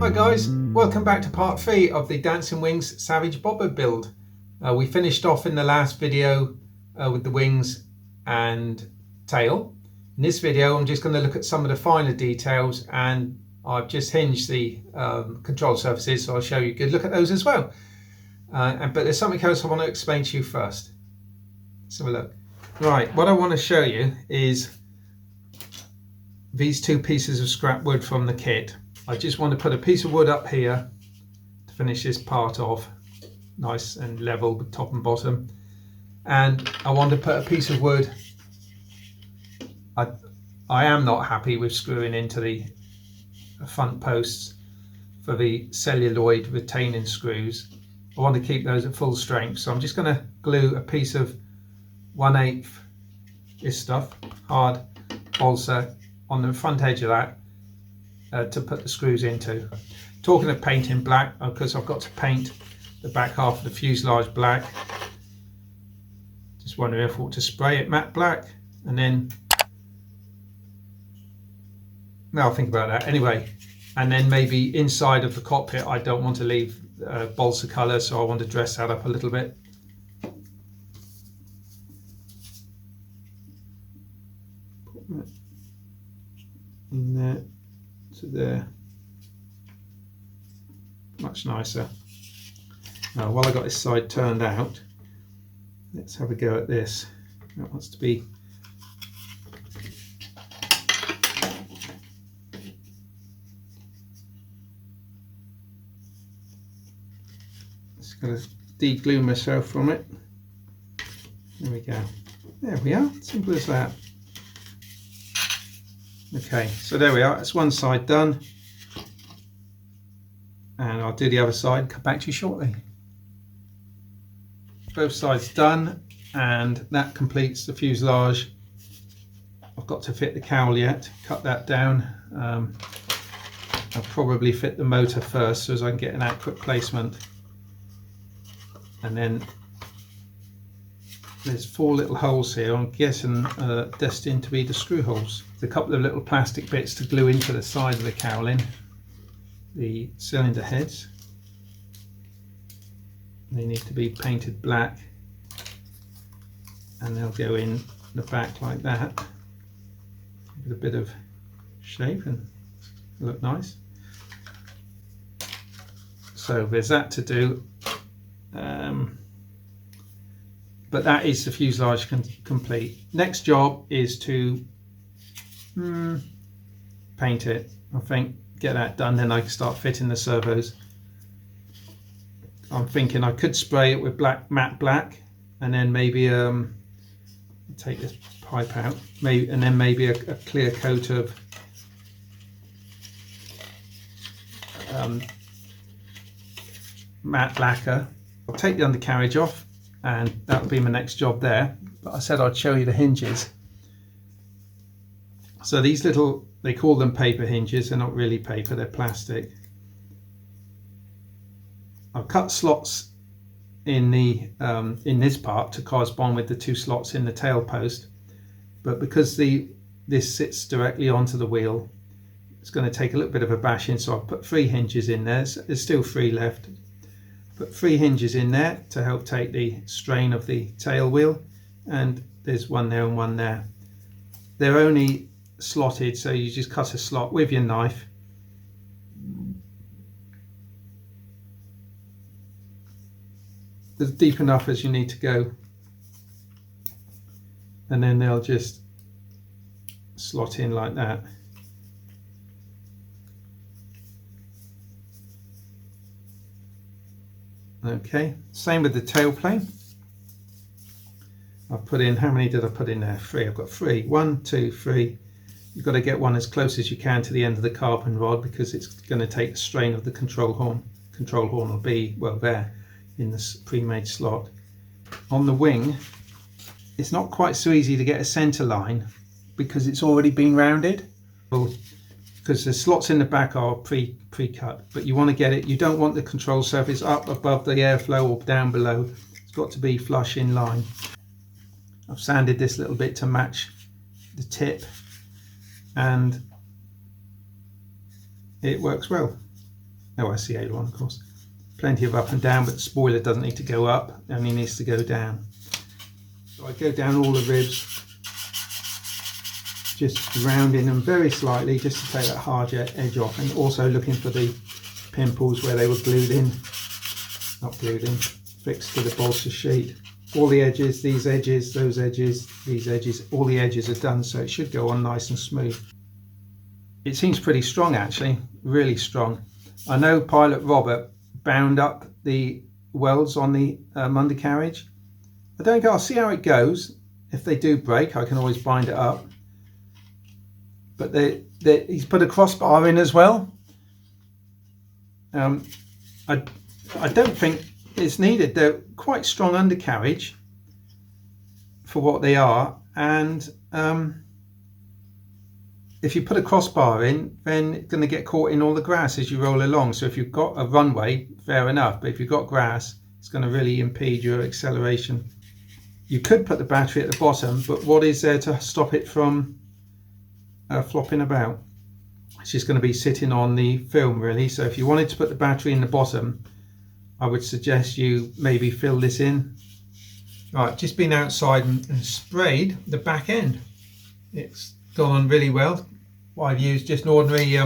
Hi guys, welcome back to part 3 of the Dancing Wings Savage Bobber build. We finished off in the last video with the wings and tail. In this video I'm just going to look at some of the finer details, and I've just hinged the control surfaces, so I'll show you a good look at those as well. But there's something else I want to explain to you first. Let's have a look. Right, what I want to show you is these two pieces of scrap wood from the kit. I just want to put a piece of wood up here to finish this part off, nice and level with top and bottom. And I want to put a piece of wood. I am not happy with screwing into the front posts for the celluloid retaining screws. I want to keep those at full strength, so I'm just going to glue a piece of 1/8 this stuff, hard balsa, on the front edge of that to put the screws into. Talking of painting black, because I've got to paint the back half of the fuselage black. Just wondering if I ought to spray it matte black and then, no, I'll think about that anyway. And then maybe inside of the cockpit I don't want to leave balsa colour, so I want to dress that up a little bit. Put that in there to there, much nicer. Now while I got this side turned out, let's have a go at this. That wants to be just going to de-glue myself from it. There we go. There we are, simple as that. Okay, so there we are, that's one side done, and I'll do the other side and come back to you shortly. Both sides done, and that completes the fuselage. I've got to fit the cowl yet, cut that down. I'll probably fit the motor first so as I can get an accurate placement, and then there's 4 little holes here, I'm guessing destined to be the screw holes. There's a couple of little plastic bits to glue into the side of the cowling, the cylinder heads. They need to be painted black, and they'll go in the back like that. Give it a bit of shape and look nice. So there's that to do. But that is the fuselage complete. Next job is to paint it. I think get that done, then I can start fitting the servos. I'm thinking I could spray it with matte black, and then maybe take this pipe out, and then maybe a clear coat of matte lacquer. I'll take the undercarriage off, and that'll be my next job there. But I said I'd show you the hinges. So these little, they call them paper hinges, they're not really paper, they're plastic. I've cut slots in the in this part to correspond with the 2 slots in the tail post, but because this sits directly onto the wheel, it's going to take a little bit of a bashing, so I've put 3 hinges in there. There's still 3 left. Put 3 hinges in there to help take the strain of the tail wheel, and there's 1 there and 1 there. They're only slotted, so you just cut a slot with your knife. As deep enough as you need to go, and then they'll just slot in like that. Okay, same with the tail plane. I've put in, how many did I put in there? 3. I've got 3. 1, 2, 3. You've got to get one as close as you can to the end of the carbon rod, because it's going to take the strain of the control horn. Control horn will be, well, there in this pre-made slot. On the wing, it's not quite so easy to get a center line because it's already been rounded. Because the slots in the back are pre-cut, but you want to get it, you don't want the control surface up above the airflow or down below. It's got to be flush in line. I've sanded this little bit to match the tip, and it works well. OSC aileron, of course. Plenty of up and down, but the spoiler doesn't need to go up, only needs to go down. So I go down all the ribs, just rounding them very slightly, just to take that hard edge off, and also looking for the pimples where they were glued in, not glued in, fixed to the balsa sheet. All the edges, these edges, those edges, these edges, all the edges are done, so it should go on nice and smooth. It seems pretty strong actually, really strong. I know Pilot Robert bound up the welds on the undercarriage. I don't think, I'll see how it goes. If they do break, I can always bind it up. But he's put a crossbar in as well. I don't think it's needed. They're quite strong undercarriage for what they are, and if you put a crossbar in, then it's going to get caught in all the grass as you roll along. So if you've got a runway, fair enough, but if you've got grass, it's going to really impede your acceleration. You could put the battery at the bottom, but what is there to stop it from flopping about? It's just going to be sitting on the film really. So if you wanted to put the battery in the bottom, I would suggest you maybe fill this in. Right, just been outside and sprayed the back end. It's gone on really well. I've used just an ordinary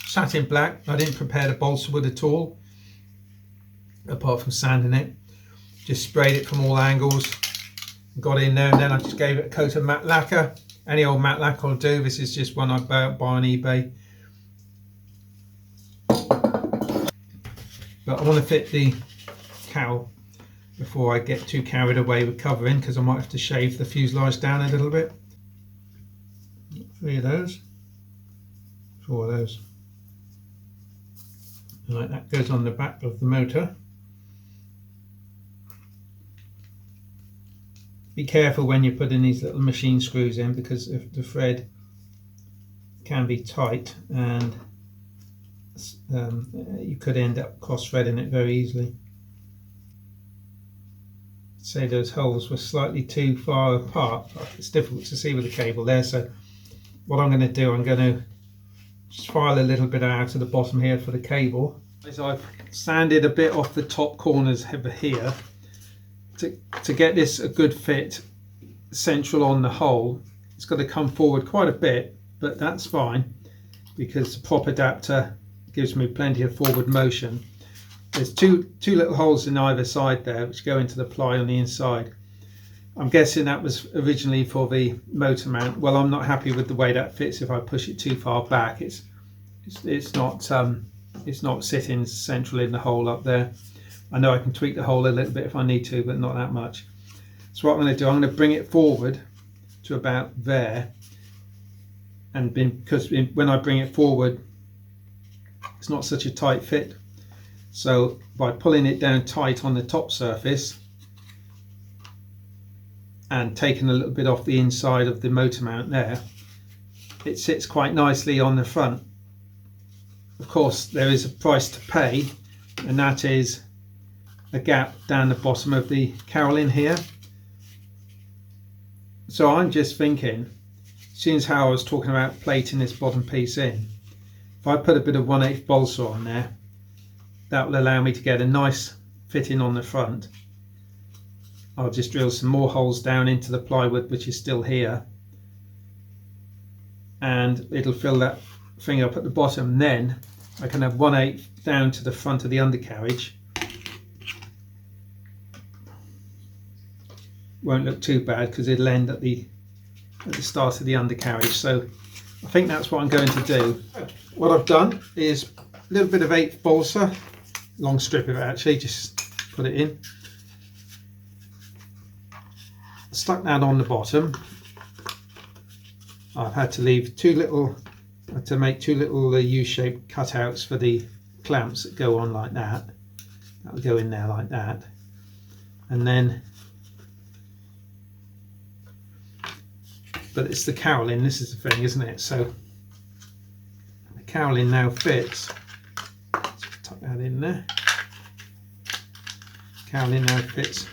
satin black. I didn't prepare the balsa wood at all, apart from sanding it. Just sprayed it from all angles, got in there, and then I just gave it a coat of matte lacquer. Any old matte lacquer will do. This is just one I buy on eBay. But I want to fit the cowl before I get too carried away with covering, because I might have to shave the fuselage down a little bit. 3 of those, 4 of those. And like that goes on the back of the motor. Be careful when you're putting these little machine screws in, because if the thread can be tight, and you could end up cross-threading it very easily. Say those holes were slightly too far apart. It's difficult to see with the cable there, so what I'm going to do, I'm going to just file a little bit out of the bottom here for the cable. As I've sanded a bit off the top corners over here to get this a good fit central on the hole. It's got to come forward quite a bit, but that's fine because the prop adapter gives me plenty of forward motion. There's two little holes in either side there which go into the ply on the inside. I'm guessing that was originally for the motor mount. Well, I'm not happy with the way that fits. If I push it too far back, it's not sitting central in the hole up there. I know I can tweak the hole a little bit if I need to, but not that much. So what I'm going to do, I'm going to bring it forward to about there, and because when I bring it forward, it's not such a tight fit. So by pulling it down tight on the top surface and taking a little bit off the inside of the motor mount there, it sits quite nicely on the front. Of course, there is a price to pay, and that is a gap down the bottom of the cowl in here. So I'm just thinking, seeing as how I was talking about plating this bottom piece in, if I put a bit of 1/8 balsa on there, that will allow me to get a nice fitting on the front. I'll just drill some more holes down into the plywood which is still here, and it'll fill that thing up at the bottom. Then I can have 1/8 down to the front of the undercarriage. Won't look too bad because it'll end at the start of the undercarriage. So I think that's what I'm going to do. What I've done is a little bit of 1/8 balsa, long strip of it actually, just put it in. Stuck that on the bottom. I've had to leave make two little U-shaped cutouts for the clamps that go on like that. That'll go in there like that, and then. But it's the cowling, this is the thing, isn't it? So the cowling now fits. Let's tuck that in there. Cowling now fits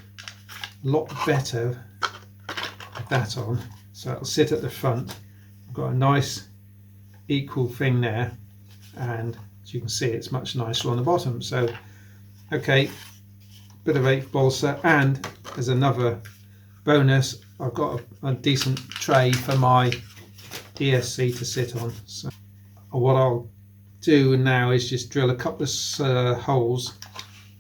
a lot better with that on. So it'll sit at the front. I've got a nice equal thing there, and as you can see, it's much nicer on the bottom. So okay, bit of 8th balsa, and there's another bonus. I've got a decent tray for my ESC to sit on. So what I'll do now is just drill a couple of holes,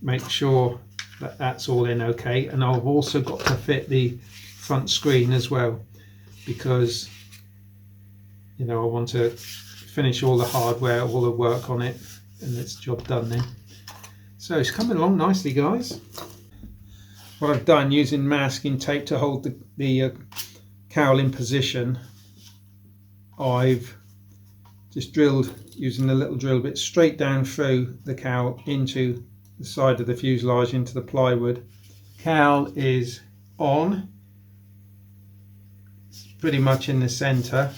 make sure that that's all in okay, and I've also got to fit the front screen as well, because you know I want to finish all the hardware, all the work on it, and it's job done then. So it's coming along nicely, guys. What I've done, using masking tape to hold the cowl in position, I've just drilled using a little drill bit straight down through the cowl into the side of the fuselage, into the plywood. Cowl is on, it's pretty much in the center.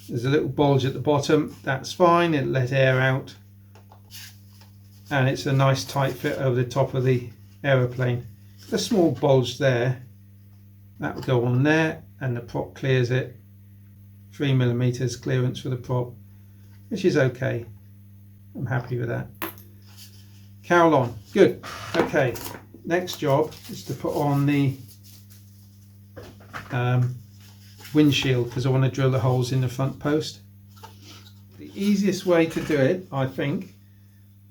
There's a little bulge at the bottom, that's fine, it'll let air out, and it's a nice tight fit over the top of the aeroplane. The small bulge there, that will go on there, and the prop clears it. 3mm clearance for the prop, which is okay. I'm happy with that. Cowl on, good. Okay, next job is to put on the windshield, because I want to drill the holes in the front post. The easiest way to do it, I think,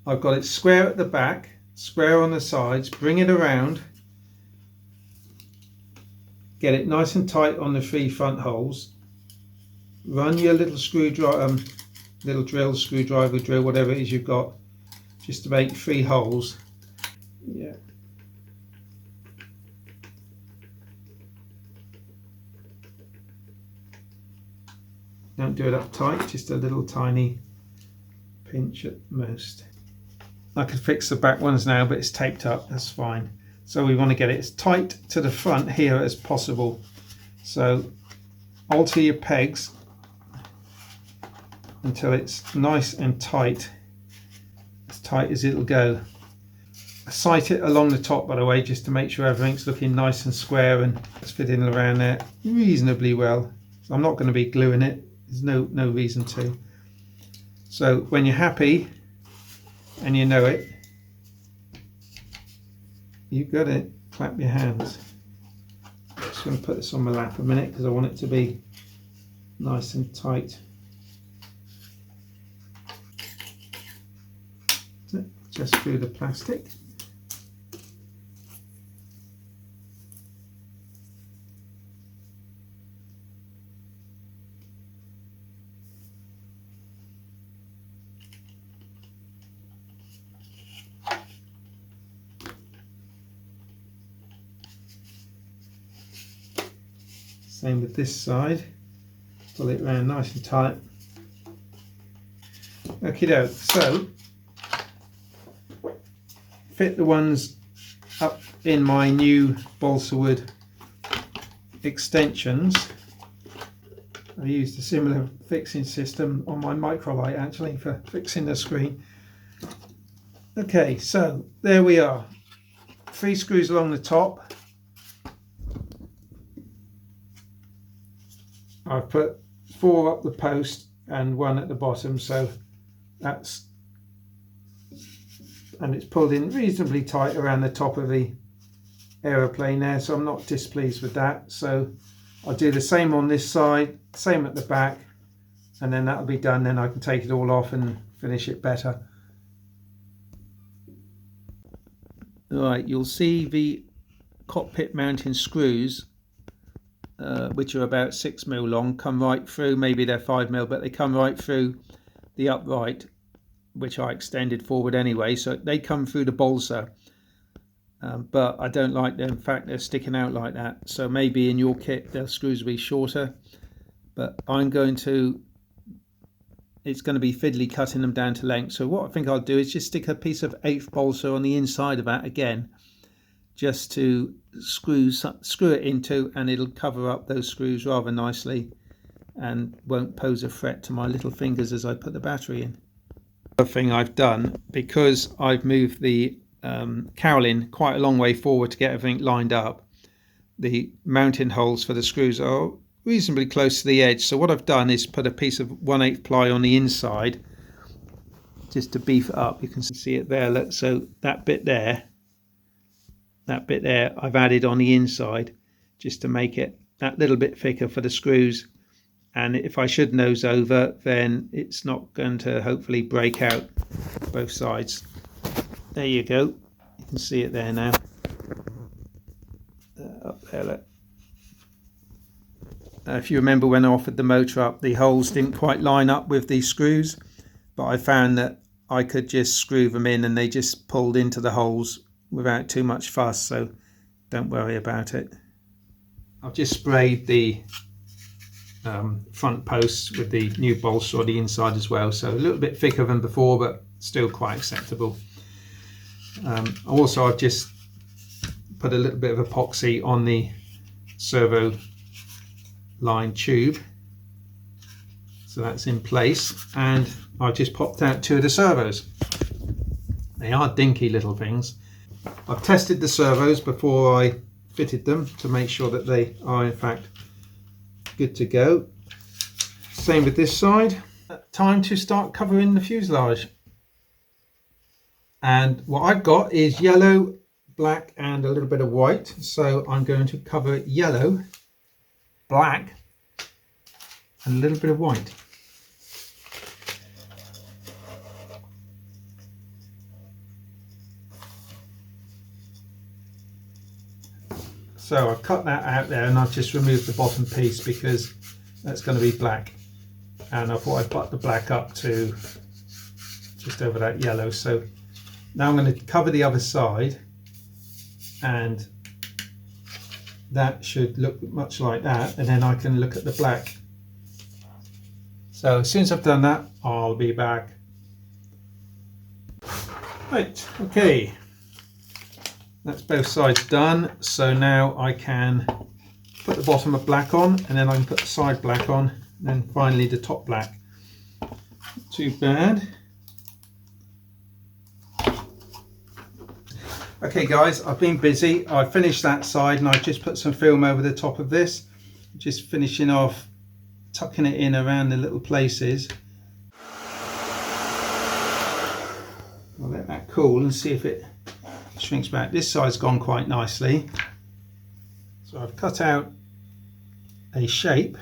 I've got it square at the back, square on the sides, bring it around, get it nice and tight on the 3 front holes, run your little screwdriver, little drill, screwdriver drill, whatever it is you've got, just to make 3 holes. Yeah. Don't do it up tight, just a little tiny pinch at most. I could fix the back ones now, but it's taped up, that's fine. So we want to get it as tight to the front here as possible. So alter your pegs until it's nice and tight as it'll go. Sight it along the top, by the way, just to make sure everything's looking nice and square and it's fitting around there reasonably well. So I'm not going to be gluing it, there's no reason to. So when you're happy and you know it, you've got it, clap your hands. I'm just going to put this on my lap a minute because I want it to be nice and tight. Just through the plastic. Same with this side. Pull it around nice and tight. Okie doke. So fit the ones up in my new balsa wood extensions. I used a similar fixing system on my microlight actually for fixing the screen. Okay, so there we are. 3 screws along the top. I've put 4 up the post and 1 at the bottom, so that's, and it's pulled in reasonably tight around the top of the aeroplane there, so I'm not displeased with that. So I'll do the same on this side, same at the back, and then that'll be done. Then I can take it all off and finish it better. Right, you'll see the cockpit mounting screws, which are about 6mm long, come right through. Maybe they're 5mm, but they come right through the upright, which I extended forward anyway, so they come through the balsa, but I don't like them. In fact, they're sticking out like that, so maybe in your kit the screws will be shorter, but it's going to be fiddly cutting them down to length. So what I think I'll do is just stick a piece of 1/8 balsa on the inside of that again, just to screw it into, and it'll cover up those screws rather nicely and won't pose a threat to my little fingers as I put the battery in. Other thing I've done, because I've moved the cowl in quite a long way forward to get everything lined up, the mounting holes for the screws are reasonably close to the edge. So what I've done is put a piece of 1/8 ply on the inside just to beef it up. You can see it there, look, so that bit there I've added on the inside just to make it that little bit thicker for the screws. And if I should nose over, then it's not going to hopefully break out both sides. There you go, you can see it there now. Up there, look. If you remember when I offered the motor up, the holes didn't quite line up with these screws, but I found that I could just screw them in and they just pulled into the holes without too much fuss, so don't worry about it. I've just sprayed the front posts with the new bolster on the inside as well, so a little bit thicker than before, but still quite acceptable. Also, I've just put a little bit of epoxy on the servo line tube, so that's in place, and I've just popped out 2 of the servos. They are dinky little things. I've tested the servos before I fitted them to make sure that they are in fact good to go. Same with this side. Time to start covering the fuselage, and what I've got is yellow, black and a little bit of white, so I'm going to cover yellow, black and a little bit of white. So I've cut that out there and I've just removed the bottom piece because that's going to be black, and I thought I'd butt the black up to just over that yellow. So now I'm going to cover the other side, and that should look much like that, and then I can look at the black. So as soon as I've done that, I'll be back. Right, okay, that's both sides done. So now I can put the bottom of black on, and then I can put the side black on, and then finally the top black. Not too bad. Okay guys, I've been busy. I finished that side and I've just put some film over the top of this. Just finishing off, tucking it in around the little places. I'll let that cool and see if it shrinks back. This side's gone quite nicely. So I've cut out a shape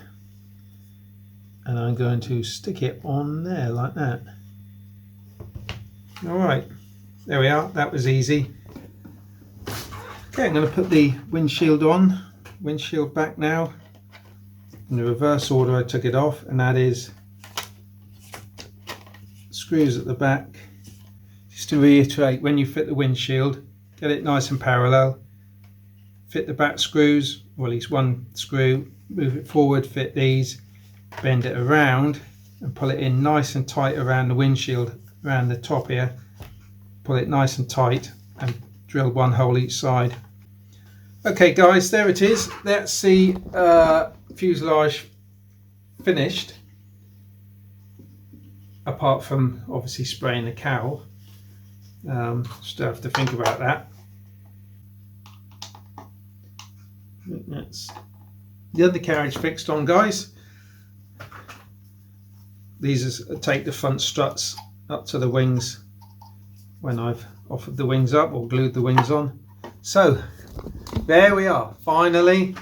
and I'm going to stick it on there like that. All right, there we are, that was easy. Okay, I'm going to put the windshield on, windshield back now. In the reverse order I took it off, and that is screws at the back. Just to reiterate, when you fit the windshield, get it nice and parallel. Fit the back screws, or at least one screw, move it forward, fit these, bend it around and pull it in nice and tight around the windshield, around the top here. Pull it nice and tight and drill one hole each side. Okay guys, there it is. That's the fuselage finished, apart from obviously spraying the cowl. Still have to think about that. That's the undercarriage fixed on, guys. These take the front struts up to the wings when I've offered the wings up or glued the wings on. So there we are, finally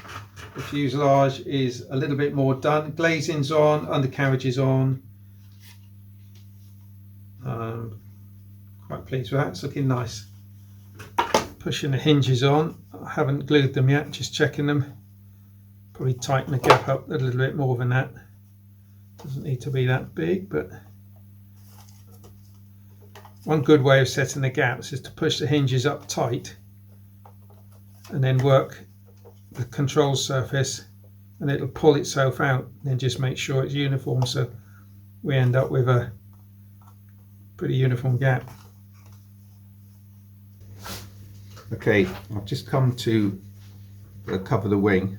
the fuselage is a little bit more done. Glazing's on, undercarriage is on. Quite pleased with that, it's looking nice. Pushing the hinges on, I haven't glued them yet, just checking them. Probably tighten the gap up a little bit more than that. Doesn't need to be that big, but one good way of setting the gaps is to push the hinges up tight and then work the control surface, and it'll pull itself out. Then just make sure it's uniform, so we end up with a pretty uniform gap. Okay, I've just come to cover the wing.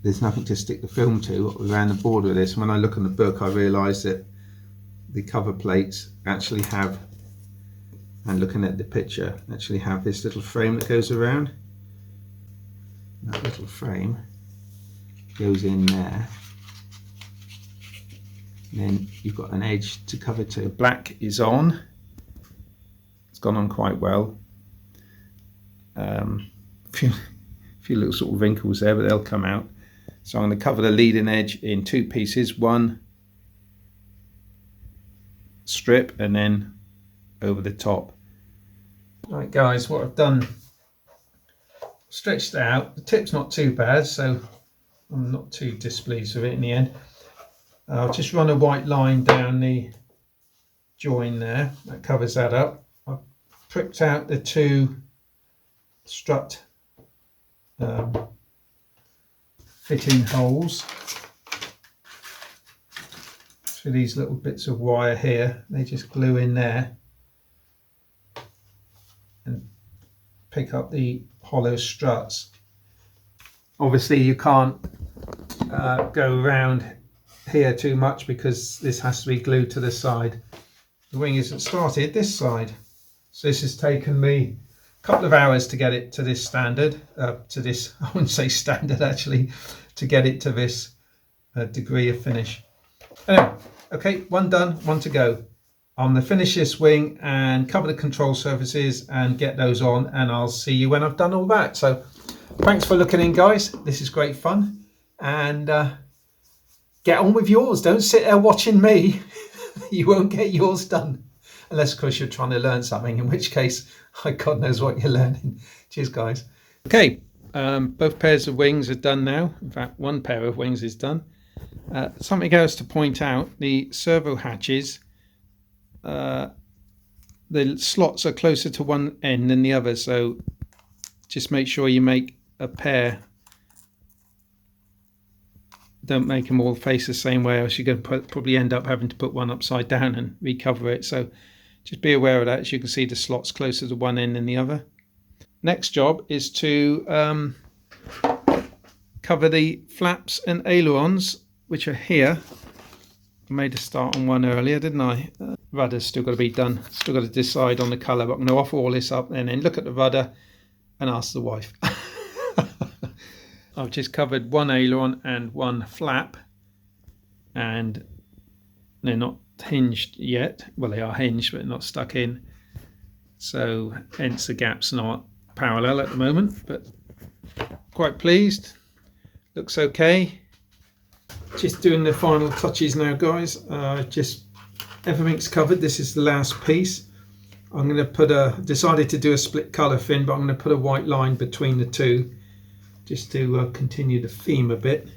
There's nothing to stick the film to around the border of this. When I look in the book, I realised that the cover plates actually have, and looking at the picture, actually have this little frame that goes around. That little frame goes in there. And then you've got an edge to cover to. Black is on, It's gone on quite well. A few little sort of wrinkles there, but they'll come out. So I'm going to cover the leading edge in 2 pieces, one strip and then over the top. Right guys, what I've done, stretched it out. The tip's not too bad, so I'm not too displeased with it in the end. I'll just run a white line down the join there, that covers that up. I've pricked out the 2 strut fitting holes through these little bits of wire here. They just glue in there and pick up the hollow struts. Obviously you can't go around here too much because this has to be glued to the side. The wing isn't started this side, so this has taken me a couple of hours to get it to this standard, I wouldn't say standard actually, to get it to this degree of finish. Anyway, okay, one done, one to go. I'm going to finish this wing and cover the control surfaces and get those on, and I'll see you when I've done all that. So thanks for looking in, guys. This is great fun, and get on with yours. Don't sit there watching me. You won't get yours done unless of course you're trying to learn something, in which case God knows what you're learning. Cheers guys. Okay, both pairs of wings are done now. In fact, one pair of wings is done. Something else to point out, the servo hatches, the slots are closer to one end than the other, so just make sure you make a pair. Don't make them all face the same way, else you're going to probably end up having to put one upside down and recover it. So just be aware of that. As you can see, the slot's closer to one end than the other. Next job is to cover the flaps and ailerons, which are here. I made a start on one earlier, didn't I? Rudder's still got to be done. Still got to decide on the colour, but I'm going to offer all this up and then look at the rudder and ask the wife. I've just covered one aileron and one flap, and they're not hinged yet. Well, they are hinged, but not stuck in. So hence the gap's not parallel at the moment, but quite pleased. Looks okay. Just doing the final touches now, guys. Just everything's covered. This is the last piece. I'm going to put decided to do a split colour fin, but I'm going to put a white line between the two, just to continue the theme a bit.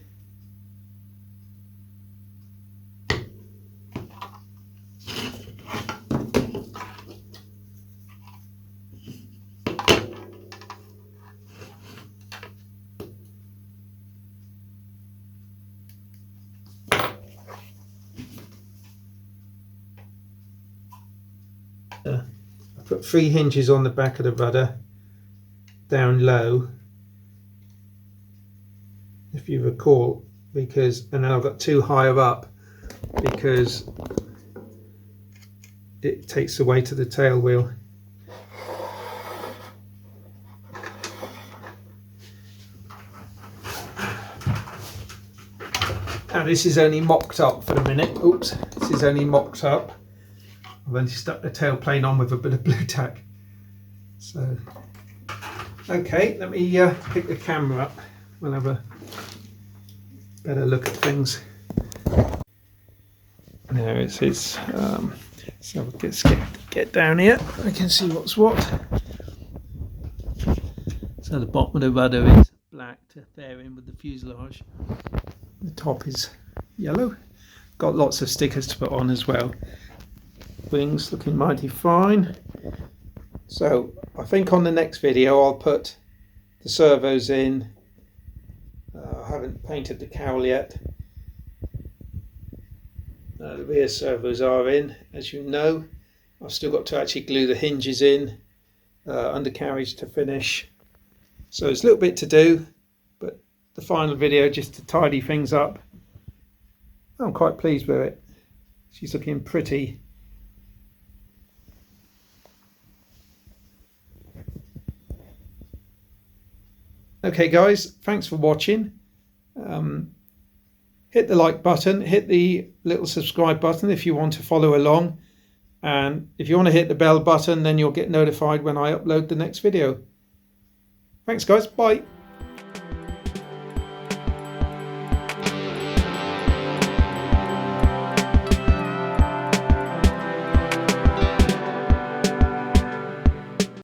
I put 3 hinges on the back of the rudder, down low, if you recall, and then I've got 2 higher up because it takes the weight of the tail wheel. Now this is only mocked up for the minute. Oops, this is only mocked up. I've only stuck the tail plane on with a bit of blue tack. So, okay, let me pick the camera up. We'll have a better look at things. There it is. So let's get down here. I can see what's what. So the bottom of the rudder is black to pair in with the fuselage. The top is yellow. Got lots of stickers to put on as well. Wings looking mighty fine. So I think on the next video I'll put the servos in. I haven't painted the cowl yet. The rear servos are in, as you know. I've still got to actually glue the hinges in, undercarriage to finish. So it's a little bit to do, but the final video just to tidy things up. I'm quite pleased with it. She's looking pretty. Okay guys, thanks for watching. Hit the like button, hit the little subscribe button if you want to follow along. And if you want to hit the bell button, then you'll get notified when I upload the next video. Thanks guys, bye.